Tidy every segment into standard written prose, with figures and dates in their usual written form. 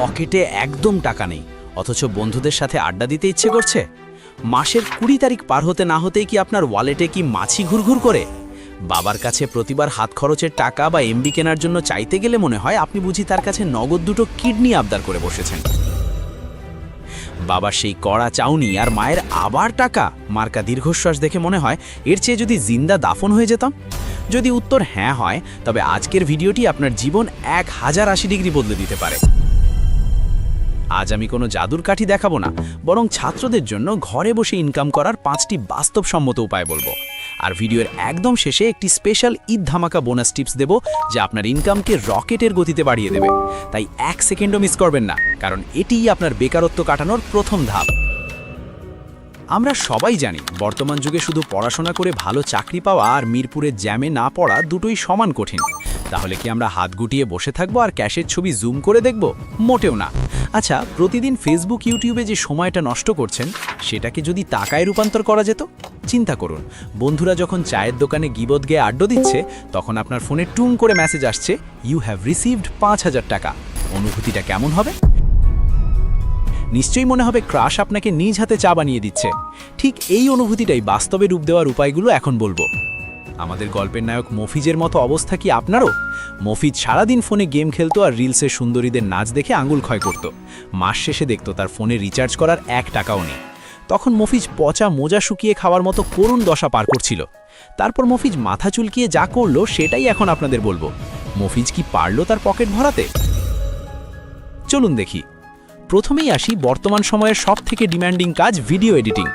পকেটে একদম টাকা নেই, অথচ বন্ধুদের সাথে আড্ডা দিতে ইচ্ছে করছে। মাসের 20 তারিখ পার হতে না হতেই কি আপনার ওয়ালেটে কি মাছি ঘুরঘুর করে? বাবার কাছে প্রতিবার হাত খরচের টাকা বা এমবি কেনার জন্য চাইতে গেলে মনে হয় আপনি বুঝি তার কাছে নগদ 2টো কিডনি আবদার করে বসেছেন। বাবার সেই কড়া চাউনি আর মায়ের আবার টাকা মার্কা দীর্ঘশ্বাস দেখে মনে হয় এর চেয়ে যদি জিন্দা দাফন হয়ে যেতাম। যদি উত্তর হ্যাঁ হয়, তবে আজকের ভিডিওটি আপনার জীবন 1080 ডিগ্রি বদলে দিতে পারে। আজ আমি কোনো জাদুর কাঠি দেখাবো না, বরং ছাত্রদের জন্য ঘরে বসে ইনকাম করার 5টি বাস্তবসম্মত উপায় বলবো। আর ভিডিওর একদম শেষে একটি স্পেশাল ঈদ ধামাকা বোনাস টিপস দেব, যা আপনার ইনকামকে রকেটের গতিতে বাড়িয়ে দেবে। তাই 1 সেকেন্ডও মিস করবেন না, কারণ এটিই আপনার বেকারত্ব কাটানোর প্রথম ধাপ। আমরা সবাই জানি বর্তমান যুগে শুধু পড়াশোনা করে ভালো চাকরি পাওয়া আর মিরপুরের জ্যামে না পড়া দুটোই সমান কঠিন। তাহলে কি আমরা হাত গুটিয়ে বসে থাকবো আর ক্যাশের ছবি জুম করে দেখব? মোটেও না। আচ্ছা, প্রতিদিন ফেসবুক ইউটিউবে যে সময়টা নষ্ট করছেন, সেটাকে যদি টাকায় রূপান্তর করা যেত? চিন্তা করুন, বন্ধুরা যখন চায়ের দোকানে গিবত গিয়ে আড্ডা দিচ্ছে, তখন আপনার ফোনে টুং করে মেসেজ আসছে, ইউ হ্যাভ রিসিভড 5000 টাকা। অনুভূতিটা কেমন হবে? নিশ্চয়ই মনে হবে ক্রাশ আপনাকে নিজ হাতে চা বানিয়ে দিচ্ছে। ঠিক এই অনুভূতিটাই বাস্তবে রূপ দেওয়ার উপায়গুলো এখন বলবো। আমাদের গল্পের নায়ক মফিজের মতো অবস্থা কি আপনারও? মফিজ সারাদিন ফোনে গেম খেলতো আর রিলসের সুন্দরীদের নাচ দেখে আঙুল ক্ষয় করত। মাস শেষে দেখত তার ফোনে রিচার্জ করার 1 টাকাও নেই। তখন মফিজ পচা মোজা শুকিয়ে খাওয়ার মতো করুণ দশা পার করছিল। তারপর মফিজ মাথা চুলকিয়ে যা করলো সেটাই এখন আপনাদের বলবো। মফিজ কি পারলো তার পকেট ভরাতে? চলুন দেখি। প্রথমেই আসি বর্তমান সময়ের সবথেকে ডিম্যান্ডিং কাজ, ভিডিও এডিটিং।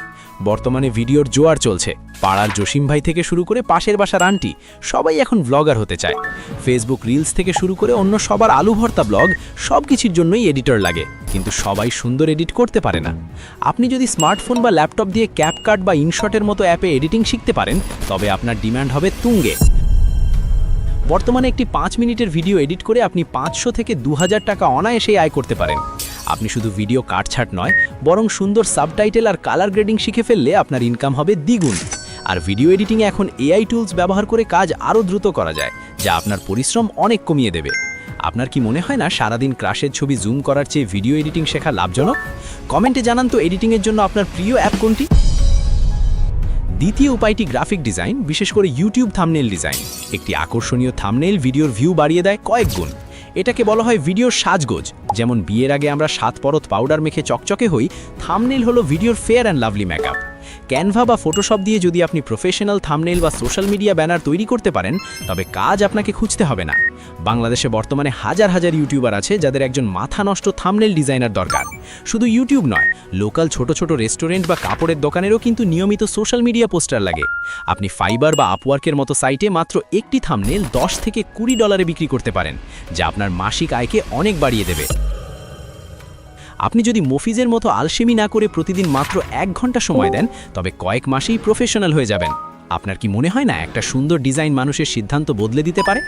বর্তমানে ভিডিওর জোয়ার চলছে। পাড়ার জসিম ভাই থেকে শুরু করে পাশের বাসার আন্টি সবাই এখন ব্লগার হতে চায়। ফেসবুক রিলস থেকে শুরু করে অন্য সবার আলু ভর্তা ব্লগ, সব কিছুর জন্যই এডিটর লাগে, কিন্তু সবাই সুন্দর এডিট করতে পারে না। আপনি যদি স্মার্টফোন বা ল্যাপটপ দিয়ে ক্যাপকাট বা ইনশটের মতো অ্যাপে এডিটিং শিখতে পারেন, তবে আপনার ডিমান্ড হবে তুঙ্গে। বর্তমানে একটি 5 মিনিটের ভিডিও এডিট করে আপনি 500 থেকে 2000 টাকা অনায়াসেই আয় করতে পারেন। আপনি শুধু ভিডিও কাটছাট নয়, বরং সুন্দর সাবটাইটেল আর কালার গ্রেডিং শিখে ফেললে আপনার ইনকাম হবে দ্বিগুণ। আর ভিডিও এডিটিংয়ে এখন এআই টুলস ব্যবহার করে কাজ আরও দ্রুত করা যায়, যা আপনার পরিশ্রম অনেক কমিয়ে দেবে। আপনার কি মনে হয় না সারাদিন ক্রাশের ছবি জুম করার চেয়ে ভিডিও এডিটিং শেখা লাভজনক? কমেন্টে জানান তো এডিটিংয়ের জন্য আপনার প্রিয় অ্যাপ কোনটি। দ্বিতীয় উপায়টি গ্রাফিক ডিজাইন, বিশেষ করে ইউটিউব থাম্বনেইল ডিজাইন। একটি আকর্ষণীয় থাম্বনেইল ভিডিওর ভিউ বাড়িয়ে দেয় কয়েক গুণ। এটাকে বলা হয় ভিডিওর সাজগোজ। যেমন বিয়ের আগে আমরা 7 পরত পাউডার মেখে চকচকে হই, থাম্বনেইল হলো ভিডিওর fair and lovely makeup. Canva বা ফটোশপ দিয়ে যদি আপনি প্রফেশনাল থাম্বনেইল বা সোশ্যাল মিডিয়া ব্যানার তৈরি করতে পারেন, তবে কাজ আপনাকে খুঁজতে হবে না। বাংলাদেশে বর্তমানে হাজার হাজার ইউটিউবার আছে যাদের একজন মাথা নষ্ট থাম্বনেইল ডিজাইনার দরকার। শুধু ইউটিউব নয়, লোকাল ছোট ছোট রেস্টুরেন্ট বা কাপড়ের দোকানেরও কিন্তু নিয়মিত সোশ্যাল মিডিয়া পোস্টার লাগে। আপনি ফাইবার বা আপওয়ার্কের মতো সাইটে মাত্র একটি থাম্বনেইল $10 থেকে $20 বিক্রি করতে পারেন, যা আপনার মাসিক আয়কে অনেক বাড়িয়ে দেবে। আপনি যদি মফিজের মতো আলসেমি না করে প্রতিদিন মাত্র 1 ঘন্টা সময় দেন, তবে কয়েক মাসেই প্রফেশনাল হয়ে যাবেন। আপনার কি মনে হয় না একটা সুন্দর ডিজাইন মানুষের সিদ্ধান্ত বদলে দিতে পারে?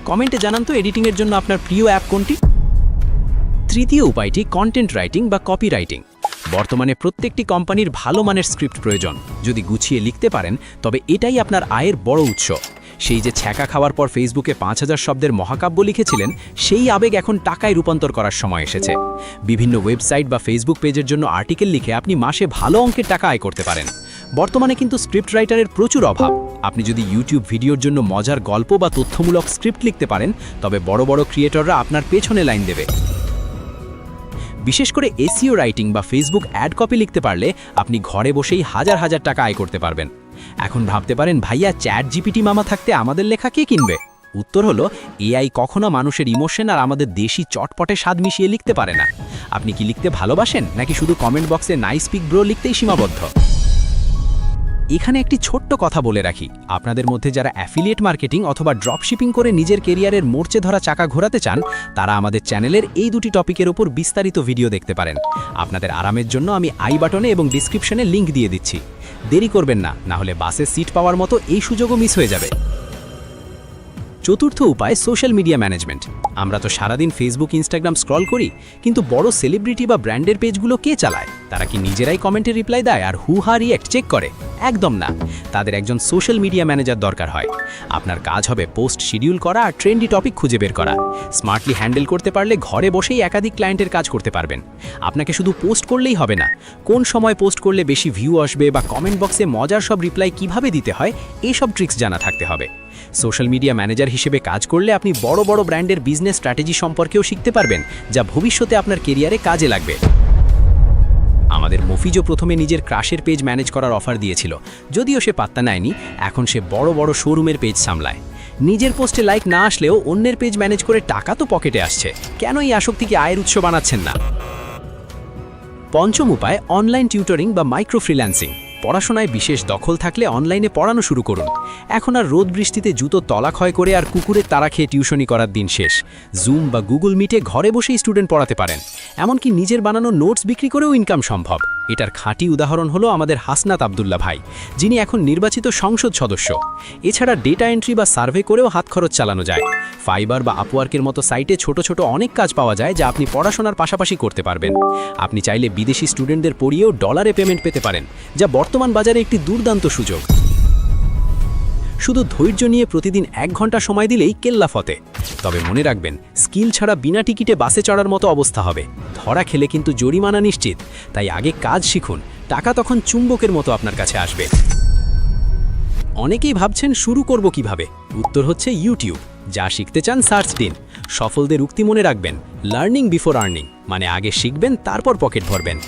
কমেন্টে জানান তো এডিটিংয়ের জন্য আপনার প্রিয় অ্যাপ কোনটি। তৃতীয় উপায়টি কন্টেন্ট রাইটিং বা কপি রাইটিং। বর্তমানে প্রত্যেকটি কোম্পানির ভালো মানের স্ক্রিপ্ট প্রয়োজন। যদি গুছিয়ে লিখতে পারেন, তবে এটাই আপনার আয়ের বড় উৎস। সেই যে ছ্যাঁকা খাওয়ার পর ফেসবুকে 5000 শব্দের মহাকাব্য লিখেছিলেন, সেই আবেগ এখন টাকায় রূপান্তর করার সময় এসেছে। বিভিন্ন ওয়েবসাইট বা ফেসবুক পেজের জন্য আর্টিকেল লিখে আপনি মাসে ভালো অঙ্কের টাকা আয় করতে পারেন। বর্তমানে কিন্তু স্ক্রিপ্ট রাইটারের প্রচুর অভাব। আপনি যদি ইউটিউব ভিডিওর জন্য মজার গল্প বা তথ্যমূলক স্ক্রিপ্ট লিখতে পারেন, তবে বড় বড় ক্রিয়েটররা আপনার পেছনে লাইন দেবে। বিশেষ করে এসইও রাইটিং বা ফেসবুক অ্যাড কপি লিখতে পারলে আপনি ঘরে বসেই হাজার হাজার টাকা আয় করতে পারবেন। এখন ভাবতে পারেন, ভাইয়া চ্যাট জিপিটি মামা থাকতে আমাদের লেখা কে কিনবে? উত্তর হলো, এআই কখনো মানুষের ইমোশন আর আমাদের দেশি চটপটে স্বাদ মিশিয়ে লিখতে পারে না। আপনি কি লিখতে ভালোবাসেন, নাকি শুধু কমেন্ট বক্সে নাইস পিক ব্রো লিখতেই সীমাবদ্ধ? এখানে একটি ছোট্ট কথা বলে রাখি, আপনাদের মধ্যে যারা অ্যাফিলিয়েট মার্কেটিং অথবা ড্রপশিপিং করে নিজের কেরিয়ারের মোর্চে ধরা চাকা ঘোরাতে চান, তারা আমাদের চ্যানেলের এই দুটি টপিকের উপর বিস্তারিত ভিডিও দেখতে পারেন। আপনাদের আরামের জন্য আমি আই বাটনে এবং ডিসক্রিপশনে লিংক দিয়ে দিচ্ছি। দেরি করবেন না, না হলে বাসে সিট পাওয়ার মতো এই সুযোগও মিস হয়ে যাবে। চতুর্থ উপায় সোশ্যাল মিডিয়া ম্যানেজমেন্ট। আমরা তো সারাদিন ফেসবুক ইনস্টাগ্রাম স্ক্রল করি, কিন্তু বড় সেলিব্রিটি বা ব্র্যান্ডের পেজগুলো কে চালায়? তারা কি নিজেরাই কমেন্টে রিপ্লাই দেয় আর হা রিয়েক্ট চেক করে? একদম না, তাদের একজন সোশ্যাল মিডিয়া ম্যানেজার দরকার হয়। আপনার কাজ হবে পোস্ট শিডিউল করা আর ট্রেন্ডি টপিক খুঁজে বের করা। স্মার্টলি হ্যান্ডেল করতে পারলে ঘরে বসেই একাধিক ক্লায়েন্টের কাজ করতে পারবেন। আপনাকে শুধু পোস্ট করলেই হবে না, কোন সময় পোস্ট করলে বেশি ভিউ আসবে বা কমেন্ট বক্সে মজার সব রিপ্লাই কিভাবে দিতে হয় এইসব ট্রিক্স জানা থাকতে হবে। সোশ্যাল মিডিয়া ম্যানেজার হিসেবে কাজ করলে আপনি বড় বড় ব্র্যান্ডের বিজনেস স্ট্র্যাটেজি সম্পর্কেও শিখতে পারবেন, যা ভবিষ্যতে আপনার কেরিয়ারে কাজে লাগবে। আমাদের মফিজও প্রথমে নিজের ক্রাশের পেজ ম্যানেজ করার অফার দিয়েছিল, যদিও সে পাত্তা নেয়নি। এখন সে বড় বড় শোরুমের পেজ সামলায়। নিজের পোস্টে লাইক না আসলেও অন্যের পেজ ম্যানেজ করে টাকা তো পকেটে আসছে, কেন এই আসক্তিকে আয়ের উৎস বানাচ্ছেন না? পঞ্চম উপায় অনলাইন টিউটরিং বা মাইক্রো ফ্রিল্যান্সিং। পড়াশোনায় বিশেষ দখল থাকলে অনলাইনে পড়ানো শুরু করুন। এখন আর রোদ বৃষ্টিতে জুতো তলা ক্ষয় করে আর কুকুরের তাড়া খেয়ে টিউশনি করার দিন শেষ। জুম বা গুগল মিটে ঘরে বসেই স্টুডেন্ট পড়াতে পারেন। এমনকি নিজের বানানো নোটস বিক্রি করেও ইনকাম সম্ভব। এটার খাঁটি উদাহরণ হলো আমাদের হাসনাত আবদুল্লাহ ভাই, যিনি এখন নির্বাচিত সংসদ সদস্য। এছাড়া ডেটা এন্ট্রি বা সার্ভে করেও হাত খরচ চালানো যায়। ফাইবার বা আপওয়ার্কের মতো সাইটে ছোট ছোট অনেক কাজ পাওয়া যায়, যা আপনি পড়াশোনার পাশাপাশি করতে পারবেন। আপনি চাইলে বিদেশি স্টুডেন্টদের পড়িয়েও ডলারে পেমেন্ট পেতে পারেন, যা বর্তমান বাজারে একটি দুর্দান্ত সুযোগ। শুধু ধৈর্য নিয়ে প্রতিদিন 1 ঘন্টা সময় দিলেই কেল্লা ফতে। তবে মনে রাখবেন, স্কিল ছাড়া বিনা টিকিটে বাসে চড়ার মতো অবস্থা হবে। ধরা খেলে কিন্তু জরিমানা নিশ্চিত। তাই আগে কাজ শিখুন, টাকা তখন চুম্বকের মতো আপনার কাছে আসবে। অনেকেই ভাবছেন শুরু করব কিভাবে? উত্তর হচ্ছে ইউটিউব। যা শিখতে চান সার্চ দিন। সফলদের উক্তি মনে রাখবেন, লার্নিং বিফোর আর্নিং, মানে আগে শিখবেন তারপর পকেট ভরবেন।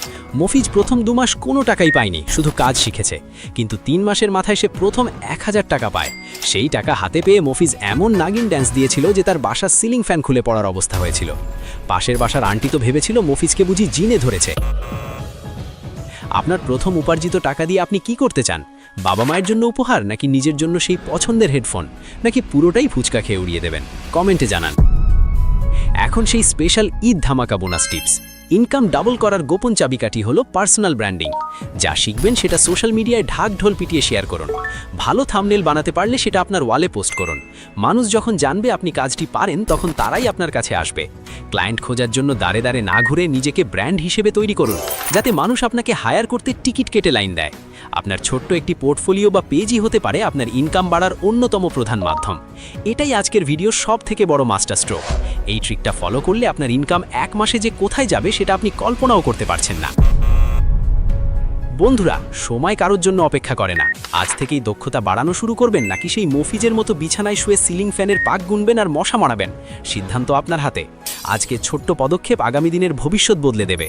মফিজ প্রথম 2 মাস কোনো টাকাই পায়নি, শুধু কাজ শিখেছে। কিন্তু 3 মাসের মাথায় সে প্রথম 1000 টাকা পায়। সেই টাকা হাতে পেয়ে মফিজ এমন নাগিন ড্যান্স দিয়েছিল যে তার বাসার সিলিং ফ্যান খুলে পড়ার অবস্থা হয়েছিল। পাশের বাসার আন্টি তো ভেবেছিল মফিজকে বুঝি জিনে ধরেছে। আপনার প্রথম উপার্জিত টাকা দিয়ে আপনি কি করতে চান? বাবা মায়ের জন্য উপহার, নাকি নিজের জন্য সেই পছন্দের হেডফোন, নাকি পুরোটাই ফুচকা খেয়ে উড়িয়ে দেবেন? কমেন্টে জানান। এখন সেই স্পেশাল ঈদ ধামাকা বোনাস টিপস। ইনকাম ডাবল করার গোপন চাবিকাঠি হলো পার্সোনাল ব্র্যান্ডিং। যা শিখবেন সেটা সোশ্যাল মিডিয়ায় ঢাক ঢোল পিটিয়ে শেয়ার করুন। ভালো থাম্বনেল বানাতে পারলে সেটা আপনার ওয়ালে পোস্ট করুন। মানুষ যখন জানবে আপনি কাজটি পারেন, তখন তারাই আপনার কাছে আসবে। ক্লায়েন্ট খোঁজার জন্য দাঁড়ে দাঁড়ে না ঘুরে নিজেকে ব্র্যান্ড হিসেবে তৈরি করুন, যাতে মানুষ আপনাকে হায়ার করতে টিকিট কেটে লাইন দেয়। আপনার ছোট্ট একটি পোর্টফোলিও বা পেজই হতে পারে আপনার ইনকাম বাড়ার অন্যতম প্রধান মাধ্যম। এটাই আজকের ভিডিওর সবথেকে বড় মাস্টার স্ট্রোক। এই ট্রিকটা ফলো করলে আপনার ইনকাম 1 মাসে যে কোথায় যাবে সেটা আপনি কল্পনাও করতে পারছেন না। বন্ধুরা, সময় কারোর জন্য অপেক্ষা করে না। আজ থেকেই দক্ষতা বাড়ানো শুরু করবেন, নাকি সেই মফিজের মতো বিছানায় শুয়ে সিলিং ফ্যানের পাক গুনবেন আর মশা মারাবেন? সিদ্ধান্ত আপনার হাতে। আজকে ছোট্ট পদক্ষেপ আগামী দিনের ভবিষ্যৎ বদলে দেবে।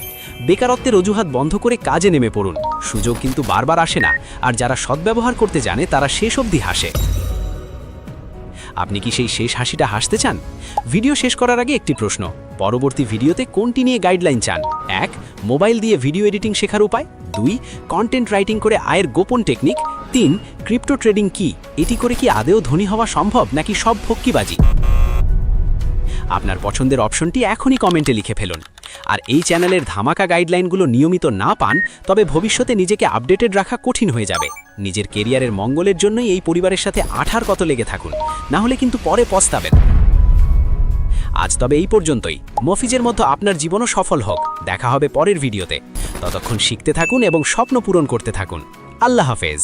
বেকারত্বের অজুহাত বন্ধ করে কাজে নেমে পড়ুন। সুযোগ কিন্তু বারবার আসে না, আর যারা সদ্ব্যবহার করতে জানে তারা শেষ অবধি হাসে। আপনি কি সেই শেষ হাসিটা হাসতে চান? ভিডিও শেষ করার আগে একটি প্রশ্ন, পরবর্তী ভিডিওতে কোনটি নিয়ে গাইডলাইন চান? 1. মোবাইল দিয়ে ভিডিও এডিটিং শেখার উপায়। 2. কন্টেন্ট রাইটিং করে আয়ের গোপন টেকনিক। 3. ক্রিপ্টো ট্রেডিং কি, এটি করে কি আদেও ধনী হওয়া সম্ভব, নাকি সব ফক্কিবাজি? আপনার পছন্দের অপশনটি এখনই কমেন্টে লিখে ফেলুন। আর এই চ্যানেলের ধামাকা গাইডলাইনগুলো নিয়মিত না পান, তবে ভবিষ্যতে নিজেকে আপডেটেড রাখা কঠিন হয়ে যাবে। নিজের কেরিয়ারের মঙ্গলের জন্যই এই পরিবারের সাথে আঠার কত লেগে থাকুন, না হলে কিন্তু পরে পস্তাবেন। আজ তবে এই পর্যন্তই। মফিজের মতো আপনার জীবনও সফল হোক। দেখা হবে পরের ভিডিওতে। ততক্ষণ শিখতে থাকুন এবং স্বপ্ন পূরণ করতে থাকুন। আল্লাহ হাফেজ।